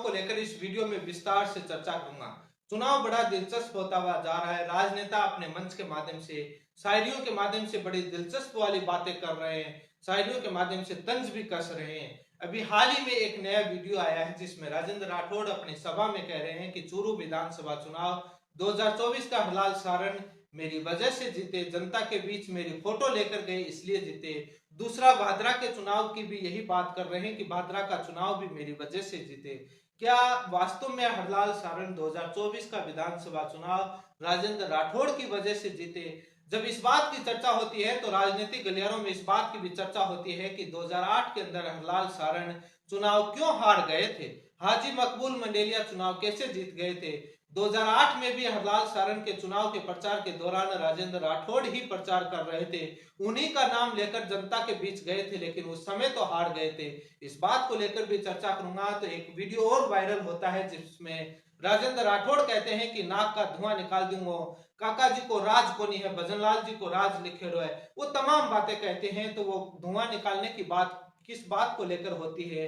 को लेकर इस वीडियो में विस्तार से चर्चा करूंगा। चुनाव बड़ा दिलचस्प होता हुआ जा रहा है। राजनेता अपने मंच के माध्यम से, शायरियों के माध्यम से बड़ी दिलचस्प वाली बातें कर रहे हैं, शायरियों के माध्यम से तंज भी कस रहे हैं। अभी हाल ही में एक नया वीडियो आया है जिसमें राजेंद्र राठौड़ अपनी सभा में कह रहे हैं कि चूरू विधानसभा चुनाव 2024 का हलाल सारण मेरी वजह से जीते, जनता के बीच मेरी फोटो लेकर गए इसलिए जीते। दूसरा, भादरा के चुनाव की भी यही बात कर रहे हैं कि भादरा का चुनाव भी मेरी वजह से जीते। क्या वास्तव में हरलाल सारण 2024 का विधानसभा चुनाव राजेंद्र राठौड़ की वजह से जीते? जब इस बात की चर्चा होती है तो राजनीतिक गलियारों में इस बात की भी चर्चा होती है कि 2008 के अंदर हरलाल सारण चुनाव क्यों हार गए थे, हाजी मकबूल मंडेलिया चुनाव कैसे जीत गए थे। 2008 में भी हरलाल सारण के चुनाव के प्रचार के दौरान राजेंद्र राठौड़ ही प्रचार कर रहे थे, उन्हीं का नाम लेकर जनता के बीच गए थे, लेकिन उस समय तो हार गए थे। इस बात को लेकर भी चर्चा करूंगा। तो एक वीडियो और वायरल होता है जिसमें राजेंद्र राठौड़ कहते हैं कि नाक का धुआं निकाल दूंगा, काका जी को राज को नहीं है, भजनलाल जी को राज लिखे हुए है, वो तमाम बातें कहते हैं। तो वो धुआं निकालने की बात किस बात को लेकर होती है?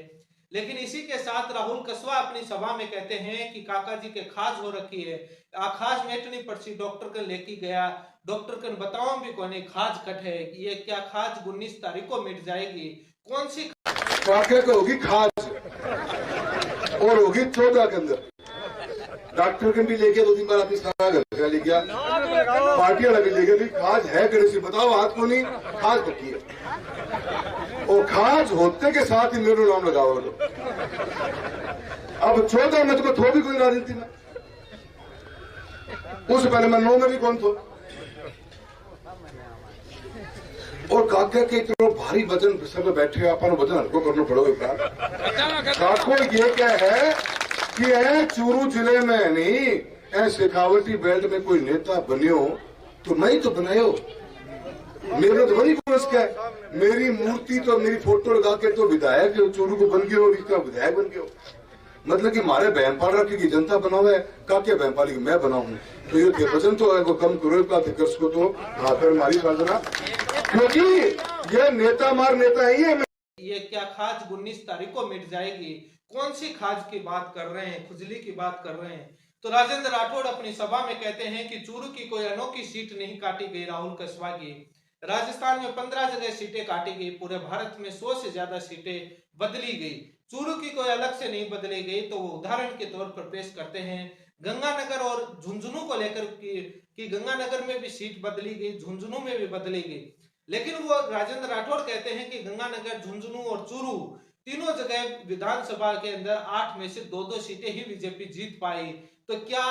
लेकिन इसी के साथ राहुल कसवा अपनी सभा में कहते हैं कि काका जी के खाज हो रखी है, खाज मेटनी पड़सी, डॉक्टर के लेके गया, डॉक्टर के बताओ भी कोने खाज कट है, ये क्या खाज 19 तारीख को मिट जाएगी? कौन सी होगी खाज और होगी 14 के अंदर। डॉक्टर के भी लेके 2-3 बार अपनी सभा घर ले गया, पार्टी वाला भी लेके भी खाज है कड़े से बताओ, हाथ को नहीं खाज पक्की है और खाज होते के साथ ही मेरे नाम लगाओ। अब 14 में तो थो भी कोई राजनीति में, उससे पहले मैं 9 में भी कौन थो। और काका के इतना भारी वजन सब बैठे, अपन वजन हल्को करना पड़ेगा। काको ये क्या है कि चूरू जिले में नहीं शेखावटी बेल्ट में कोई नेता बनियो तो मैं तो बनायो, मेरे तो बड़ी पुरुष का मेरी मूर्ति तो मेरी फोटो लगा के तो विधायक चूरू को बन गए और इसका विधायक बन गए। मतलब कि मारे बहन पाल रखी की जनता बनाओ है, काके बहन पाली की मैं बनाऊ। तो ये वजन तो कम करो को तो हाथ मारी साजना, क्योंकि ये नेता मार नेता है। ये क्या खाज 19 तारीख को मिट जाएगी? कौन सी खाज की बात कर रहे हैं? खुजली की बात कर रहे हैं। तो राजेंद्र राठौड़ अपनी सभा में कहते हैं कि चूरू की कोई अनोखी सीट नहीं काटी गई राहुल कसवा की। राजस्थान में 15 जगह सीटें काटी गई, पूरे भारत में 100 से ज्यादा सीटें बदली गई, चूरू की कोई अलग से नहीं बदली गई। तो वो उदाहरण के तौर पर पेश करते हैं गंगानगर और झुंझुनू को लेकर कि गंगानगर में भी सीट बदली गई, झुंझुनू में भी बदली गई। लेकिन वो राजेंद्र राठौड़ कहते हैं कि गंगानगर, झुंझुनू और चूरू तीनों जगह विधानसभा के अंदर 8 में से 2-2 सीटें ही बीजेपी जीत पाई। तो क्या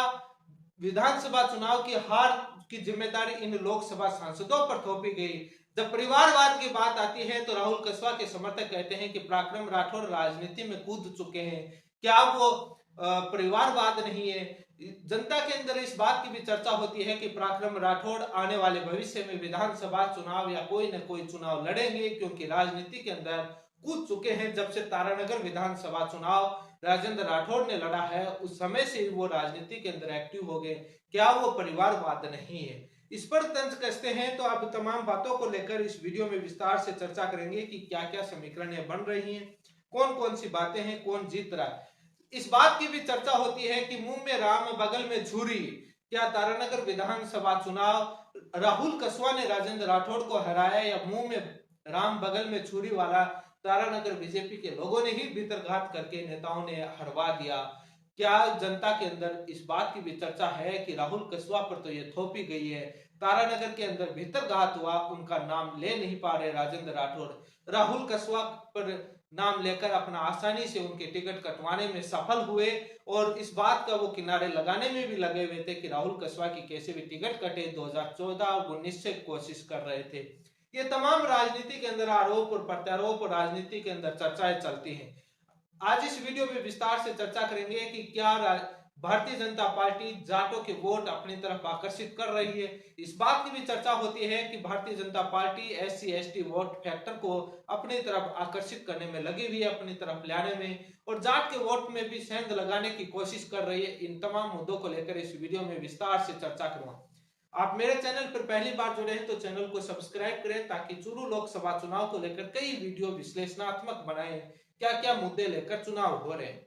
विधानसभा चुनाव की हार की जिम्मेदारी इन लोकसभा सांसदों पर थोपी गई? जब परिवारवाद की बात आती है तो राहुल कसवा के समर्थक कहते हैं कि पराक्रम राठौड़ राजनीति में कूद चुके हैं। क्या वो परिवारवाद नहीं है? जनता के अंदर इस बात की भी चर्चा होती है कि पराक्रम राठौड़ आने वाले भविष्य में विधानसभा चुनाव या कोई न कोई चुनाव लड़ेंगे, क्योंकि राजनीति के अंदर कूद चुके हैं। जब से तारानगर विधानसभा चुनाव राजेंद्र राठौड़ ने लड़ा है उस समय से वो राजनीति के अंदर एक्टिव हो गए। क्या वो परिवारवाद नहीं है? इस पर तंज कसते हैं। तो अब तमाम बातों को लेकर इस वीडियो में विस्तार से चर्चा करेंगे कि क्या क्या समीकरणें बन रही हैं, कौन कौन सी बातें हैं, कौन जीत रहा है। इस बात की भी चर्चा होती है कि मुंह में राम बगल में छुरी। क्या तारानगर विधानसभा चुनाव राहुल कसवा ने राजेंद्र राठौड़ को हराया या मुंह में राम बगल में छुरी वाला तारानगर बीजेपी के लोगों ने ही भीतरघात करके नेताओं ने हरवा दिया? क्या जनता के अंदर इस बात की भी चर्चा है कि राहुल कसवा पर तो ये थोपी गई है, तारानगर के अंदर भीतरघात हुआ, उनका नाम ले नहीं पा रहे राजेंद्र राठौड़, राहुल कसवा पर नाम लेकर अपना आसानी से उनके टिकट कटवाने में सफल हुए और इस बात का वो किनारे लगाने में भी लगे हुए थे कि राहुल कसवा की कैसे भी टिकट कटे। 2014 और 19 से कोशिश कर रहे थे। ये तमाम राजनीति के अंदर आरोप और प्रत्यारोप और राजनीति के अंदर चर्चाएं चलती हैं। आज इस वीडियो में विस्तार से चर्चा करेंगे कि क्या भारतीय जनता पार्टी जाटों के वोट अपनी तरफ आकर्षित कर रही है। इस बात की भी चर्चा होती है कि Bharatiya Janata party SC/ST vote factor को अपनी तरफ आकर्षित करने में लगी हुई है, अपनी तरफ लाने में, और जाट के वोट में भी सेंध लगाने की कोशिश कर रही है। इन तमाम मुद्दों को लेकर इस वीडियो में विस्तार से चर्चा करूंगा। आप मेरे चैनल पर पहली बार जुड़े हैं तो चैनल को सब्सक्राइब करें ताकि चूरू लोकसभा चुनाव को लेकर कई वीडियो विश्लेषणात्मक बनाए, क्या क्या मुद्दे लेकर चुनाव हो रहे हैं।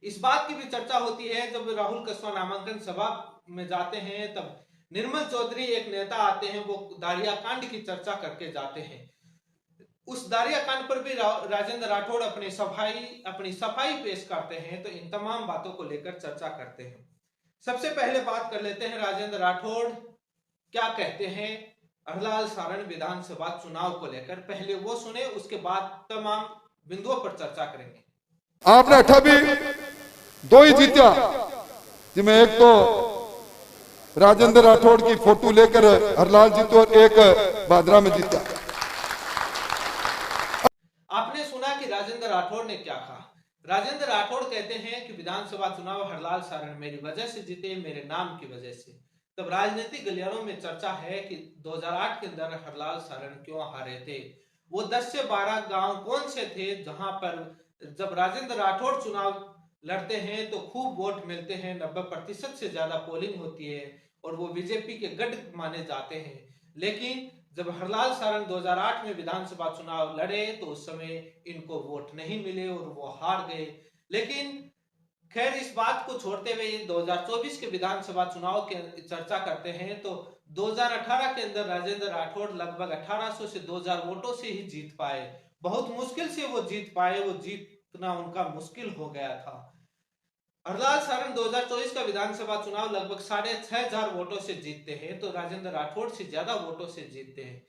इस बात की भी चर्चा होती है, जब राहुल कस्वा नामांकन सभा में जाते हैं तब निर्मल चौधरी एक नेता आते हैं, वो दारिया कांड की चर्चा करके जाते हैं। उस दारिया कांड पर भी राजेंद्र राठौड़ अपनी सफाई पेश करते हैं। तो इन तमाम बातों को लेकर चर्चा करते हैं। सबसे पहले बात कर लेते हैं राजेंद्र राठौड़ क्या कहते हैं हरलाल सारण विधानसभा चुनाव को लेकर। पहले वो सुने, उसके बाद तमाम बिंदुओं पर चर्चा करेंगे। आपने 2 ही जीता, जिसमें एक तो राजेंद्र राठौड़ की फोटो लेकर हरलाल जीतो और एक भादरा में जीता। आपने सुना कि राजेंद्र राठौड़ ने क्या कहा। राजेंद्र राठौड़ कहते हैं कि विधानसभा चुनाव हरलाल सारण मेरी वजह से जीते, मेरे नाम की वजह से। तब राजनीतिक गलियारों में चर्चा है कि 2008 के अंदर हरलाल सारण क्यों हारे थे। वो 10 से 12 गांव कौन से थे जहां पर जब राजेंद्र राठौड़ चुनाव लड़ते हैं तो खूब वोट मिलते हैं, 90% से ज्यादा पोलिंग होती है और वो बीजेपी के गढ़ माने जाते हैं। लेकिन जब हरलाल सारण 2008 में विधानसभा चुनाव लड़े तो उस समय इनको वोट नहीं मिले और वो हार गए। लेकिन खैर, इस बात को छोड़ते हुए 2024 के विधानसभा चुनाव की चर्चा करते हैं तो 2018 के अंदर राजेंद्र राठौड़ लगभग 1800 से 2000 वोटों से ही जीत पाए। बहुत मुश्किल से वो जीत पाए, वो जीतना उनका मुश्किल हो गया था। हरलाल सारण 2024 का विधानसभा चुनाव लगभग 6500 वोटों से जीतते हैं, तो राजेंद्र राठौड़ से ज्यादा वोटों से जीतते हैं।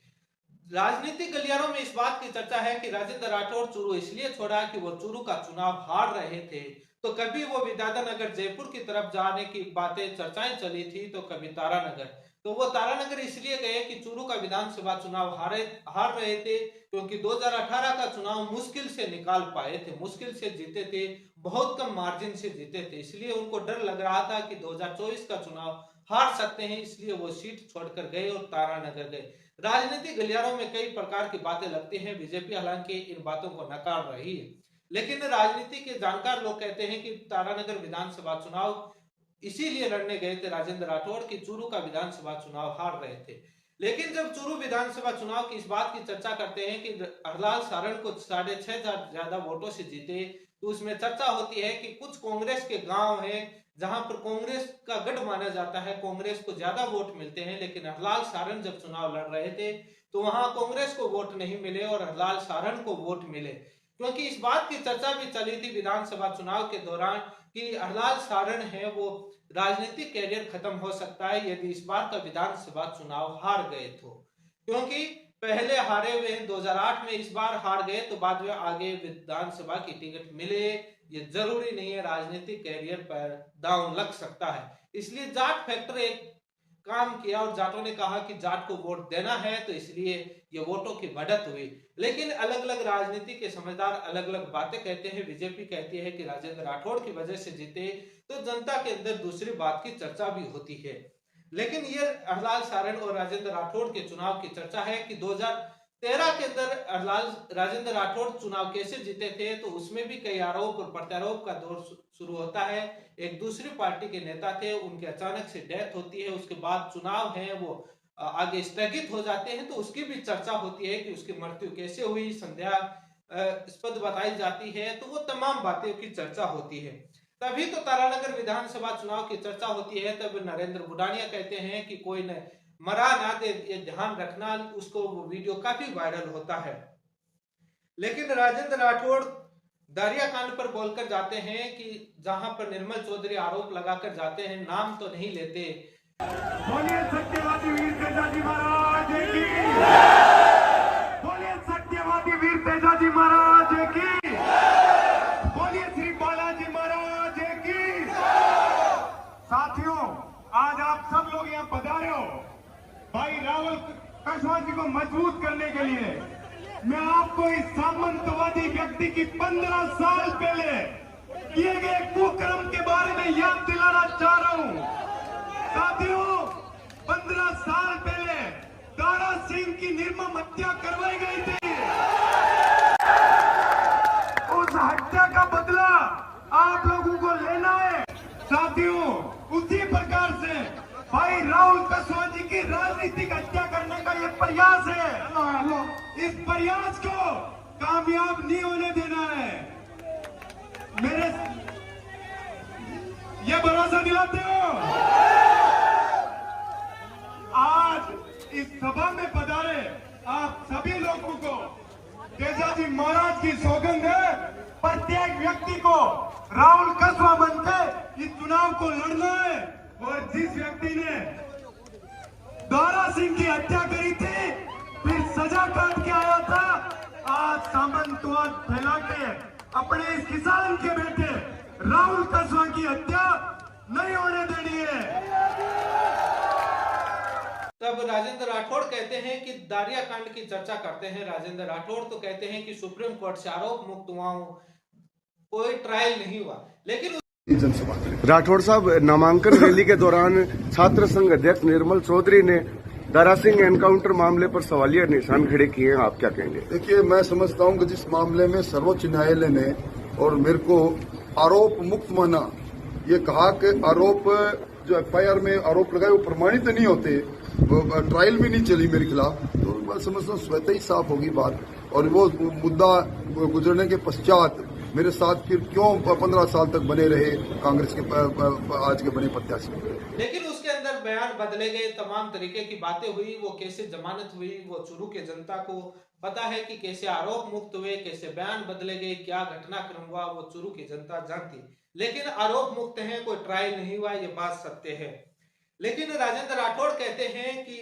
राजनीतिक गलियारों में इस बात की चर्चा है कि राजेंद्र राठौड़ चूरू इसलिए छोड़ा कि वो चूरू का चुनाव हार रहे थे। तो कभी वो विद्याधरनगर जयपुर की तरफ जाने की बातें चर्चाएं चली थी, तो कभी तारानगर। तो वो तारानगर इसलिए गए कि चूरू का विधानसभा चुनाव हार रहे थे, क्योंकि 2018 का चुनाव मुश्किल से निकाल पाए थे, मुश्किल से जीते थे, बहुत कम मार्जिन से जीते थे। इसलिए उनको डर लग रहा था कि 2024 का चुनाव हार सकते हैं, इसलिए वो सीट छोड़कर गए और तारानगर गए। राजनीतिक गलियारों में कई प्रकार की बातें लगती हैं। बीजेपी हालांकि इन बातों को नकार रही है, लेकिन राजनीति के जानकार लोग कहते हैं कि तारानगर विधानसभा चुनाव इसीलिए लड़ने गए थे राजेंद्र राठौड़ की चूरू का विधानसभा चुनाव हार रहे थे। लेकिन जब चूरू विधानसभा चुनाव की इस बात की चर्चा करते हैं कि हरलाल सारण को 6500 ज्यादा वोटों से जीते, तो उसमें चर्चा होती है कि कुछ कांग्रेस के गांव हैं जहां पर कांग्रेस का गढ़ माना जाता है, कांग्रेस को ज्यादा वोट मिलते हैं। लेकिन हरलाल सारण जब चुनाव लड़ रहे थे तो वहां कांग्रेस को वोट नहीं मिले और हरलाल सारण को वोट मिले, क्योंकि इस बात की चर्चा भी चली थी विधानसभा चुनाव के दौरान कि हरलाल सारण है वो राजनीतिक कैरियर खत्म हो सकता है यदि इस बार का विधानसभा चुनाव हार गए तो, क्योंकि पहले हारे हुए 2008 में, इस बार हार गए तो बाद में आगे विधानसभा की टिकट मिले ये जरूरी नहीं है, राजनीतिक कैरियर पर दांव लग सकता है। इसलिए जाट फैक्टर एक काम किया और जाटों ने कहा कि जाट को वोट देना है, तो इसलिए ये वोटों की बढ़त हुई। लेकिन अलग अलग राजनीति के समझदार अलग अलग बातें कहते हैं। बीजेपी कहती है कि राजेंद्र राठौड़ की वजह से जीते, तो जनता के अंदर दूसरी बात की चर्चा भी होती है। लेकिन ये हरलाल सारण और राजेंद्र राठौड़ के चुनाव की चर्चा है कि 2013 के अंदर राजेंद्र राठौड़ चुनाव कैसे जीते थे, तो उसमें भी कई आरोप और प्रत्यारोप का दौर शुरू होता है। एक दूसरी पार्टी के नेता थे, उनके अचानक से डेथ होती है, उसके बाद चुनाव है वो आगे स्थगित हो जाते हैं, तो उसकी भी चर्चा होती है कि उसकी मृत्यु कैसे हुई, संदेहास्पद बताई जाती है। तो वो तमाम बातें की चर्चा होती है। तभी तो तारानगर विधानसभा चुनाव की चर्चा होती है। तब नरेंद्र बुडानिया कहते हैं कि कोई न मरा ना दे, ये ध्यान रखना, उसको वो वीडियो काफी वायरल होता है। लेकिन राजेंद्र राठौड़ दारिया कांड पर बोलकर जाते हैं कि जहां पर निर्मल चौधरी आरोप लगाकर जाते हैं, नाम तो नहीं लेते। बोलिए सत्यवादी वीर तेजाजी महाराज की, बोलिए सत्यवादी वीर तेजाजी महाराज की, बोलिए श्री बालाजी महाराज की। साथियों, आज आप सब लोग यहाँ पधारे हो भाई राहुल कस्वा जी को मजबूत करने के लिए। मैं आपको इस सामंतवादी व्यक्ति की 15 साल पहले किए गए कुकर्म के बारे में याद दिलाना चाह रहा हूं। साथियों, 15 साल पहले दारा सिंह की निर्मम हत्या करवाई गई थी। उस हत्या का बदला आप लोगों को लेना है। साथियों, उसी प्रकार से भाई राहुल कस्वा जी की राजनीतिक हत्या करने का ये प्रयास है। इस प्रयास को कामयाब नहीं होने देना है। ये भरोसा दिलाते हो? आज इस सभा में पधारे आप सभी लोगों को तेजाजी महाराज की सौगंध है, प्रत्येक व्यक्ति को राहुल कसवा बनकर इस चुनाव को लड़ना है। और जिस व्यक्ति ने दारा सिंह की हत्या करी थी, फिर सजा काट के आया था, आज सामंतवाद फैला के अपने इस किसान के बेटे राहुल कसवा की हत्या नहीं होने देनी है। तब राजेंद्र राठौड़ कहते हैं कि दारिया कांड की चर्चा करते हैं। राजेंद्र राठौड़ तो कहते हैं कि सुप्रीम कोर्ट से आरोप मुक्त हुआ हूं, कोई ट्रायल नहीं हुआ। लेकिन राठौड़ साहब, नामांकन रैली के दौरान छात्र संघ अध्यक्ष निर्मल चौधरी ने दारा सिंह एनकाउंटर मामले पर सवालिया निशान खड़े किए हैं, आप क्या कहेंगे? देखिए, मैं समझता हूं कि जिस मामले में सर्वोच्च न्यायालय ने और मेरे को आरोप मुक्त माना, ये कहा कि आरोप जो एफआईआर में आरोप लगाए वो प्रमाणित नहीं होते, वो ट्रायल भी नहीं चली मेरे खिलाफ, तो मैं समझता हूँ स्वतः ही साफ होगी बात। और वो मुद्दा गुजरने के पश्चात मेरे साथ फिर क्यों 15 साल तक बने रहे कांग्रेस के आज के बने प्रत्याशी। लेकिन उसके अंदर बयान बदले गए, तमाम तरीके की बातें हुई, वो कैसे जमानत हुई वो चूरू के जनता को पता है कि कैसे आरोप मुक्त हुए, कैसे बयान बदले गए, क्या घटनाक्रम हुआ वो चूरू की जनता जानती। लेकिन आरोप मुक्त है, कोई ट्रायल नहीं हुआ, ये बात सत्य है। लेकिन राजेंद्र राठौड़ कहते हैं कि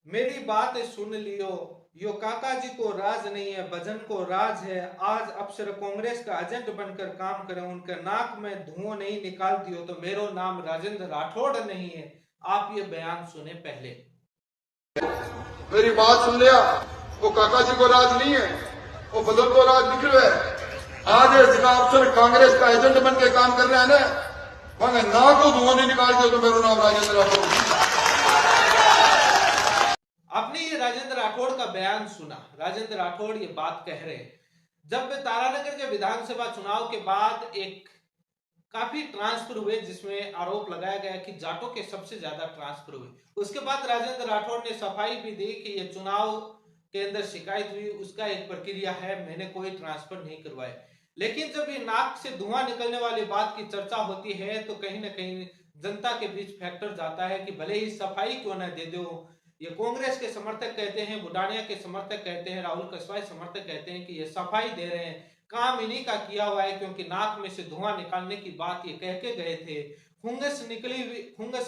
मेरी बात सुन लियो, यो काका जी को राज नहीं है, भजन को राज है। आज अफसर कांग्रेस का एजेंट बनकर काम करें, उनके नाक में धुआं नहीं निकाल दियो तो मेरो नाम राजेंद्र राठौड़ नहीं है। आप ये बयान सुने पहले। मेरी बात सुन लिया, वो काका जी को राज नहीं है, वो बदल को राज निकल है। आज जिला अफसर कांग्रेस का एजेंट बन के काम कर रहे हैं ना, वहां नाक को धुआं नहीं निकाल दिया तो मेरा नाम राजेंद्र राठौड़। आपने ये राजेंद्र राठौड़ का बयान सुना। राजेंद्र राठौड़ ये बात कह रहे हैं जब तारानगर के विधानसभा चुनाव के बाद एक काफी ट्रांसफर हुए, जिसमें आरोप लगाया गया कि जाटों के सबसे ज्यादा ट्रांसफर हुए। उसके बाद राजेंद्र राठौड़ ने सफाई भी दी कि ये चुनाव के अंदर शिकायत हुई, उसका एक प्रक्रिया है, मैंने कोई ट्रांसफर नहीं करवाए। लेकिन जब ये नाक से धुआं निकलने वाली बात की चर्चा होती है तो कहीं ना कहीं जनता के बीच फैक्टर जाता है कि भले ही सफाई क्यों न दे दो। ये कांग्रेस के समर्थक कहते हैं, बुडानिया के समर्थक कहते हैं, राहुल कसवाई समर्थक कहते हैं कि ये सफाई दे रहे हैं, काम इन्हीं का किया हुआ है, क्योंकि नाक में से धुआं निकालने की बात ये कह के गए थे। फुंगस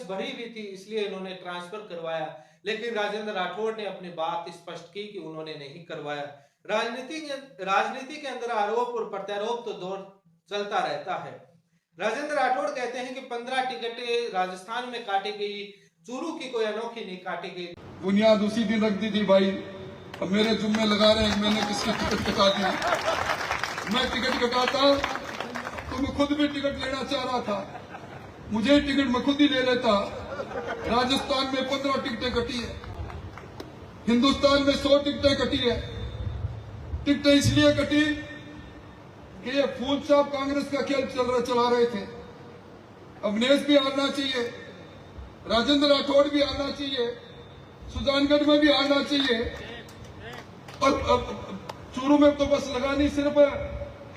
भरी हुई थी, इसलिए इन्होंने ट्रांसफर करवाया। लेकिन राजेंद्र राठौड़ ने अपनी बात स्पष्ट की कि उन्होंने नहीं करवाया। राजनीति के अंदर आरोप और प्रत्यारोप तो दौर चलता रहता है। राजेंद्र राठौड़ कहते हैं कि 15 टिकटें राजस्थान में काटी गई, चूरू की कोई अनोखी नहीं काटी गई। बुनियाद उसी दिन रख दी थी भाई, अब मेरे जुम्मे लगा रहे हैं मैंने किसकी टिकट कटा दी। मैं टिकट कटाता तो मैं खुद भी टिकट लेना चाह रहा था, मुझे टिकट मैं खुद ही ले लेता। राजस्थान में 15 टिकटें कटी है, हिंदुस्तान में 100 टिकटें कटी है। टिकटें इसलिए कटी कि ये फूल साहब कांग्रेस का खेल चला रहे थे। अवनेश भी हारना चाहिए, राजेंद्र राठौड़ भी हारना चाहिए, सुजानगढ़ में भी हारना चाहिए, और चूरू में तो बस लगानी सिर्फ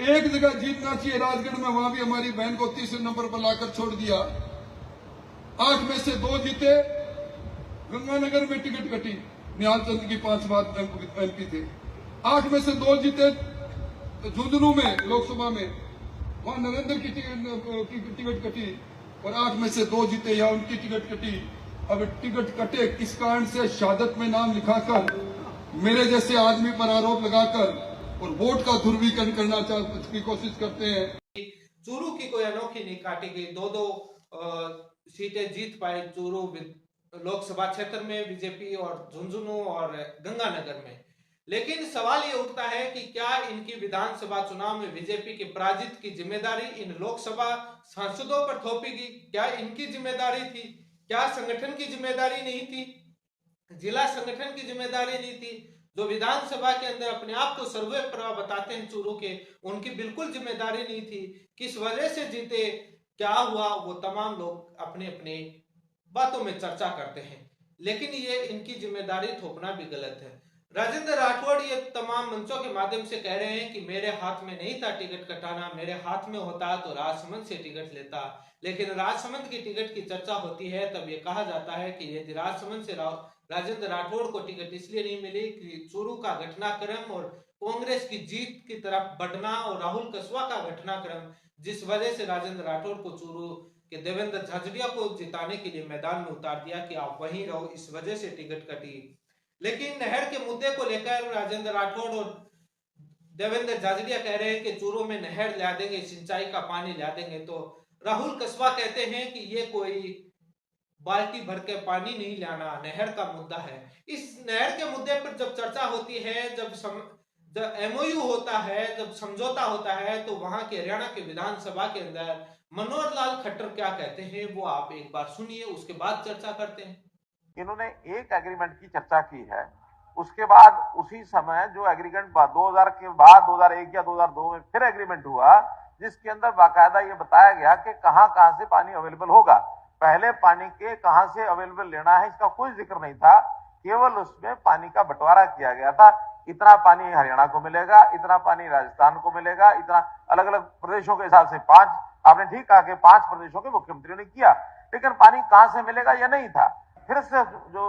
एक जगह जीतना चाहिए, राजगढ़ में, वहां भी हमारी बहन को तीसरे नंबर पर लाकर छोड़ दिया। 8 में से 2 जीते। गंगानगर में टिकट कटी, निहाल चंद की 5 बार एमपी थे, 8 में से 2 जीते। झुंझुनू में लोकसभा में वहां नरेंद्र की टिकट कटी और 8 में से 2 जीते, या उनकी टिकट कटी। अब टिकट कटे किस कारण से? शहादत में नाम लिखाकर मेरे जैसे आदमी पर आरोप लगाकर और वोट का ध्रुवीकरण करना की कोशिश करते हैं। चूरू की कोई अनोखी नहीं काटी गई, 2-2 सीटें जीत पाए चूरू लोकसभा क्षेत्र में बीजेपी, और झुंझुनू और गंगानगर में। लेकिन सवाल ये उठता है कि क्या इनकी विधानसभा चुनाव में बीजेपी की पराजित की जिम्मेदारी इन लोकसभा सांसदों पर थोपेगी? क्या इनकी जिम्मेदारी थी? क्या संगठन की जिम्मेदारी नहीं थी? जिला संगठन की जिम्मेदारी नहीं थी? जो विधानसभा के अंदर अपने आप को सर्वोपरि बताते हैं चूरू के, उनकी बिल्कुल जिम्मेदारी नहीं थी? किस वजह से जीते, क्या हुआ, वो तमाम लोग अपने अपने बातों में चर्चा करते हैं। लेकिन ये इनकी जिम्मेदारी थोपना भी गलत है। राजेंद्र राठौड़ ये तमाम मंचों के माध्यम से कह रहे हैं कि मेरे हाथ में नहीं था टिकट कटाना, मेरे हाथ में होता तो राजसमंद से टिकट लेता। लेकिन राजसमंद की टिकट की चर्चा होती है तब ये कहा जाता है कि यदि राजसमंद से राजेंद्र राठौड़ को टिकट इसलिए नहीं मिली कि चूरू का घटनाक्रम और कांग्रेस की जीत की तरफ बढ़ना और राहुल कसवा का घटनाक्रम, जिस वजह से राजेंद्र राठौड़ को चूरू के देवेंद्र झाझड़िया को जिताने के लिए मैदान में उतार दिया कि आप वहीं रहो, इस वजह से टिकट कटी। लेकिन नहर के मुद्दे को लेकर राजेंद्र राठौड़ और देवेंद्र झाझड़िया कह रहे हैं कि चूरू में नहर ला देंगे, सिंचाई का पानी ला देंगे। तो राहुल कसवा कहते हैं कि ये कोई बाल्टी भर के पानी नहीं लाना, नहर का मुद्दा है। इस नहर के मुद्दे पर जब चर्चा होती है, जब एमओयू होता है, जब समझौता होता है, तो वहां के हरियाणा के विधानसभा के अंदर मनोहर लाल खट्टर क्या कहते हैं वो आप एक बार सुनिए, उसके बाद चर्चा करते हैं। इन्होंने एक एग्रीमेंट की चर्चा की है, उसके बाद उसी समय जो एग्रीमेंट 2000 के बाद 2001 या 2002 में फिर एग्रीमेंट हुआ, जिसके अंदर बाकायदा ये बताया गया कि कहां कहां से पानी अवेलेबल होगा। पहले पानी के कहां से अवेलेबल लेना है इसका कोई जिक्र नहीं था, केवल उसमें पानी का बंटवारा किया गया था। इतना पानी हरियाणा को मिलेगा, इतना पानी राजस्थान को मिलेगा, इतना अलग अलग प्रदेशों के हिसाब से 5, आपने ठीक कहा कि 5 प्रदेशों के मुख्यमंत्रियों ने किया, लेकिन पानी कहां से मिलेगा यह नहीं था। फिर से जो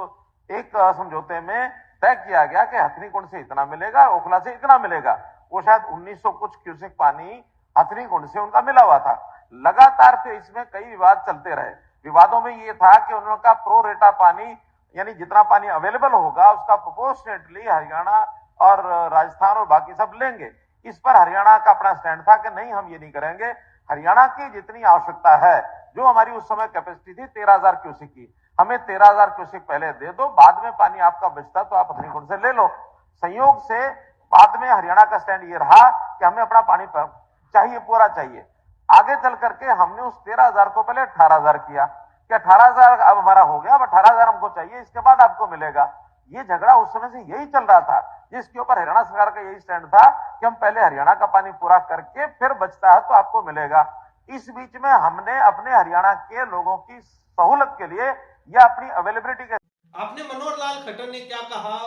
एक समझौते में तय किया गया कि हथनीकुंड से इतना मिलेगा, ओखला से इतना मिलेगा, वो शायद 1900 कुछ क्यूसेक पानी हथनीकुंड से उनका मिला हुआ था। लगातार फिर इसमें कई विवाद चलते रहे। विवादों में ये था कि उनका प्रो रेटा पानी, यानी जितना पानी अवेलेबल होगा उसका प्रोपोर्शनेटली हरियाणा और राजस्थान और बाकी सब लेंगे। इस पर हरियाणा का अपना स्टैंड था कि नहीं, हम ये नहीं करेंगे। हरियाणा की जितनी आवश्यकता है, जो हमारी उस समय कैपेसिटी थी 13,000 क्यूसेक की, हमें 13,000 क्यूसेक पहले दे दो, बाद में पानी आपका बचता तो आप हथनीकुंड से ले लो। संयोग से बाद में हरियाणा का स्टैंड ये रहा कि हमें अपना पानी चाहिए, पूरा चाहिए। आगे चल करके हमने उस 13,000 को पहले 18,000 किया कि 18,000 अब हमारा हो गया, अब 18,000 हमको चाहिए, इसके बाद आपको मिलेगा। ये झगड़ा उस समय से यही चल रहा था, जिसके ऊपर हरियाणा सरकार का यही स्टैंड था कि हम पहले हरियाणा का पानी पूरा करके फिर बचता है तो आपको मिलेगा। इस बीच में हमने अपने हरियाणा के लोगों की सहूलत के लिए या अपनी अवेलेबिलिटी के, आपने मनोहर लाल खट्टर ने क्या कहा,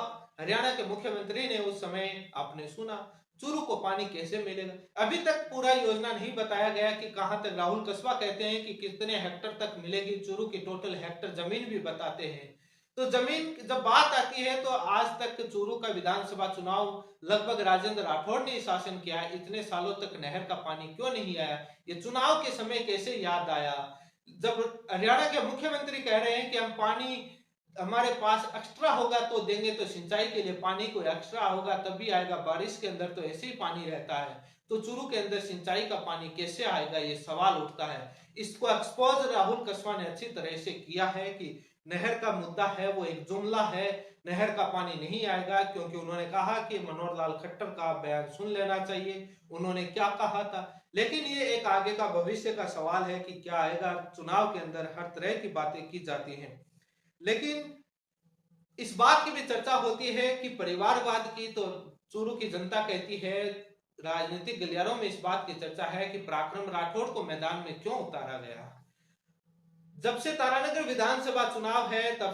हरियाणा के मुख्यमंत्री ने उस समय आपने सुना, चूरू को पानी कैसे मिलेगा। अभी तक पूरा योजना नहीं बताया गया कि कहां तक। राहुल कसवा कहते हैं कि कितने हेक्टर तक मिलेगी, चूरू की टोटल हेक्टर जमीन भी बताते हैं। तो जमीन जब बात आती है तो आज तक चूरू का विधानसभा चुनाव लगभग राजेंद्र राठौड़ ने शासन किया है। इतने सालों तक नहर का पानी क्यों नहीं आया, ये चुनाव के समय कैसे याद आया। जब हरियाणा के मुख्यमंत्री कह रहे हैं कि हम पानी हमारे पास एक्स्ट्रा होगा तो देंगे, तो सिंचाई के लिए पानी कोई एक्स्ट्रा होगा तभी आएगा, बारिश के अंदर तो ऐसे ही पानी रहता है, तो चूरू के अंदर सिंचाई का पानी कैसे आएगा, ये सवाल उठता है। इसको एक्सपोज राहुल कसवा ने अच्छी तरह से किया है कि नहर का मुद्दा है वो एक जुमला है, नहर का पानी नहीं आएगा, क्योंकि उन्होंने कहा कि मनोहर लाल खट्टर का बयान सुन लेना चाहिए, उन्होंने क्या कहा था। लेकिन ये एक आगे का भविष्य का सवाल है कि क्या आएगा। चुनाव के अंदर हर तरह की बातें की जाती हैं, लेकिन इस बात की भी चर्चा होती है कि परिवारवाद की तो चूरू की जनता कहती है, राजनीतिक गलियारों में इस बात की चर्चा है कि पराक्रम राठौड़ को मैदान में क्यों उतारा गया। जब से तारानगर विधानसभा चुनाव है तब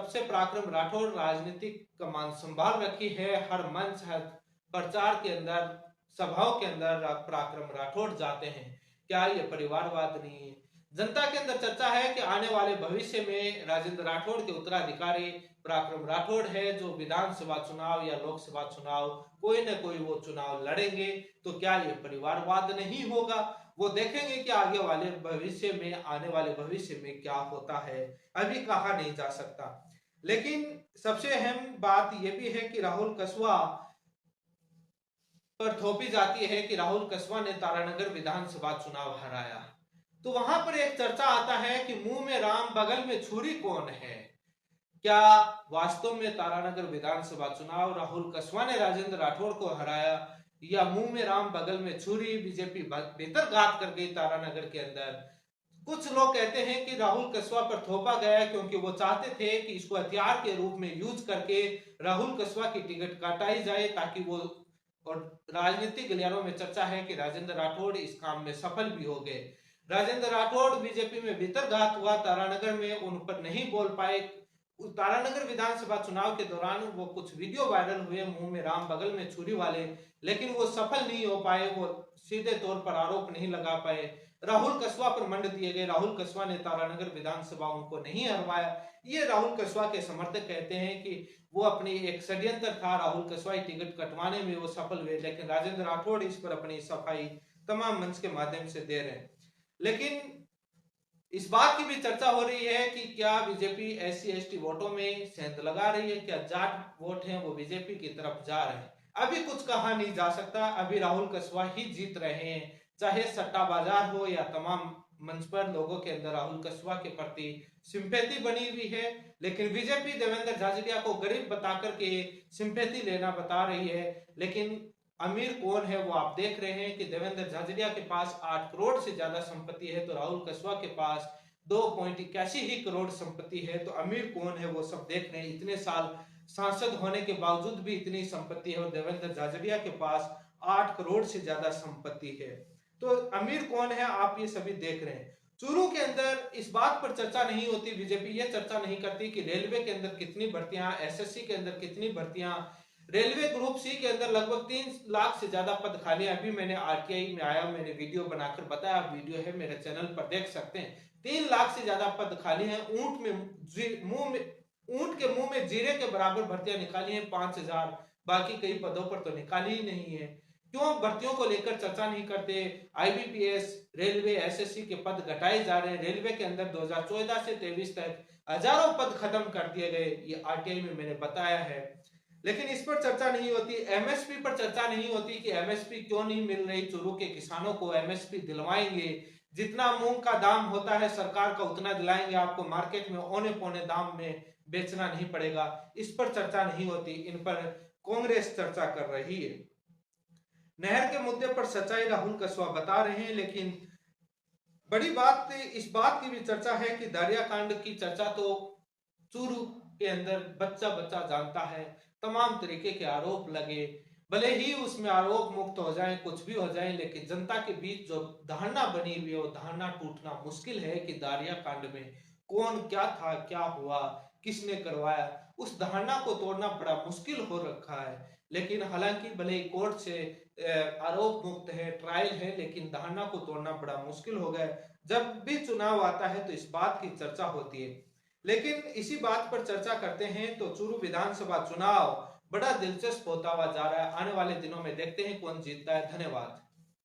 से पराक्रम राठौड़ राजनीतिक कमान संभाल रखी है। हर मंच, हर प्रचार के अंदर, सभाओं के अंदर पराक्रम राठौड़ जाते हैं। क्या ये परिवारवाद नहीं है? जनता के अंदर चर्चा है कि आने वाले भविष्य में राजेंद्र राठौड़ के उत्तराधिकारी पराक्रम राठौड़ है, जो विधानसभा चुनाव या लोकसभा चुनाव कोई न कोई वो चुनाव लड़ेंगे। तो क्या ये परिवारवाद नहीं होगा? वो देखेंगे कि आगे वाले भविष्य में, आने वाले भविष्य में क्या होता है, अभी कहा नहीं जा सकता। लेकिन सबसे अहम बात यह भी है कि राहुल कसवा पर थोपी जाती है कि राहुल कसवा ने तारानगर विधानसभा चुनाव हराया। तो वहां पर एक चर्चा आता है कि मुंह में राम बगल में छुरी कौन है। क्या वास्तव में तारानगर विधानसभा चुनाव राहुल कसवा ने राजेंद्र राठौड़ को हराया, या मुंह में राम बगल में छुरी बीजेपी बेहतर घात कर गई तारानगर के अंदर? कुछ लोग कहते हैं कि राहुल कसवा पर थोपा गया क्योंकि वो चाहते थे कि इसको हथियार के रूप में यूज करके राहुल कसवा की टिकट काटाई जाए, ताकि वो, और राजनीतिक गलियारों में चर्चा है कि राजेंद्र राठौड़ इस काम में सफल भी हो गए। राजेंद्र राठौड़ बीजेपी में भीतर घात हुआ तारानगर में, उन पर नहीं बोल पाए, तारानगर विधानसभा चुनाव के दौरान वो कुछ वीडियो वायरल हुए मुंह में राम बगल में छुरी वाले, लेकिन वो सफल नहीं हो पाए, वो सीधे तौर पर आरोप नहीं लगा पाए। राहुल कसवा पर मंड दिए गए। राहुल कसवा ने तारानगर विधानसभा उनको नहीं हरवाया। ये राहुल कसवा के समर्थक कहते हैं कि वो अपनी एक षड्यंत्र था, राहुल कसवा टिकट कटवाने में वो सफल हुए, लेकिन राजेंद्र राठौड़ इस पर अपनी सफाई तमाम मंच के माध्यम से दे रहे हैं। लेकिन इस बात की भी चर्चा हो रही है कि क्या बीजेपी SC/ST वोटों में सेंध लगा रही है, क्या जाट वोट हैं वो बीजेपी की तरफ जा रहे हैं। अभी कुछ कहा नहीं जा सकता, अभी राहुल कसवा ही जीत रहे हैं, चाहे सट्टा बाजार हो या तमाम मंच पर लोगों के अंदर राहुल कसवा के प्रति सिंपैथी बनी हुई है। लेकिन बीजेपी देवेंद्र झाझड़िया को गरीब बता करके सिंपैथी लेना बता रही है, लेकिन अमीर कौन है वो आप देख रहे हैं कि देवेंद्र झाझड़िया के पास 8 करोड़ से ज्यादा संपत्ति है, तो राहुल कसवा के पास 2.81 ही करोड़ संपत्ति है। तो अमीर कौन है वो सब देख रहे हैं। इतने साल सांसद होने के बावजूद भी इतनी संपत्ति है और देवेंद्र झाझड़िया के पास 8 करोड़ से ज्यादा संपत्ति है, तो अमीर कौन है आप ये सभी देख रहे हैं। चूरू के अंदर इस बात पर चर्चा नहीं होती, बीजेपी ये चर्चा नहीं करती कि रेलवे के अंदर कितनी भर्तियां, SSC के अंदर कितनी भर्तियां, रेलवे ग्रुप C के अंदर लगभग 3 लाख से ज्यादा पद खाली। अभी मैंने RTI में आया, मैंने वीडियो बनाकर बताया, वीडियो है मेरे चैनल पर देख सकते हैं। 3 लाख से ज्यादा पद खाली हैं। ऊंट के मुंह में जीरे के बराबर भर्तियां निकाली हैं 5000, बाकी कई पदों पर तो निकाली ही नहीं है। क्यों भर्तियों को लेकर चर्चा नहीं करते। IBPS, रेलवे, SSC के पद घटाए जा रहे हैं। रेलवे के अंदर 2014 से 23 तक हजारों पद खत्म कर दिए गए, ये RTI में मैंने बताया है। लेकिन इस पर चर्चा नहीं होती। MSP पर चर्चा नहीं होती कि MSP क्यों नहीं मिल रही। चूरू के किसानों को MSP दिलवाएंगे, जितना मूंग का दाम होता है सरकार का उतना दिलाएंगे, आपको मार्केट में औने पौने दाम में बेचना नहीं पड़ेगा। इस पर चर्चा नहीं होती, इन पर कांग्रेस चर्चा कर रही है। नहर के मुद्दे पर सच्चाई राहुल कसवा बता रहे हैं, लेकिन बड़ी बात इस बात की भी चर्चा है कि दारिया कांड की चर्चा तो चूरू के अंदर बच्चा बच्चा जानता है। तमाम तरीके के आरोप लगे, भले ही उसमें आरोप मुक्त हो जाए, कुछ भी हो जाए, लेकिन जनता के बीच जो धारणा बनी हुई है वो धारणा टूटना मुश्किल है कि दारिया कांड में कौन क्या था, क्या हुआ, किसने करवाया, उस धारणा को तोड़ना बड़ा मुश्किल हो रखा है। लेकिन हालांकि भले ही कोर्ट से आरोप मुक्त है, ट्रायल है, लेकिन धारणा को तोड़ना बड़ा मुश्किल हो गया। जब भी चुनाव आता है तो इस बात की चर्चा होती है। लेकिन इसी बात पर चर्चा करते हैं तो चूरू विधानसभा चुनाव बड़ा दिलचस्प होता हुआ जा रहा है। आने वाले दिनों में देखते हैं कौन जीतता है। धन्यवाद।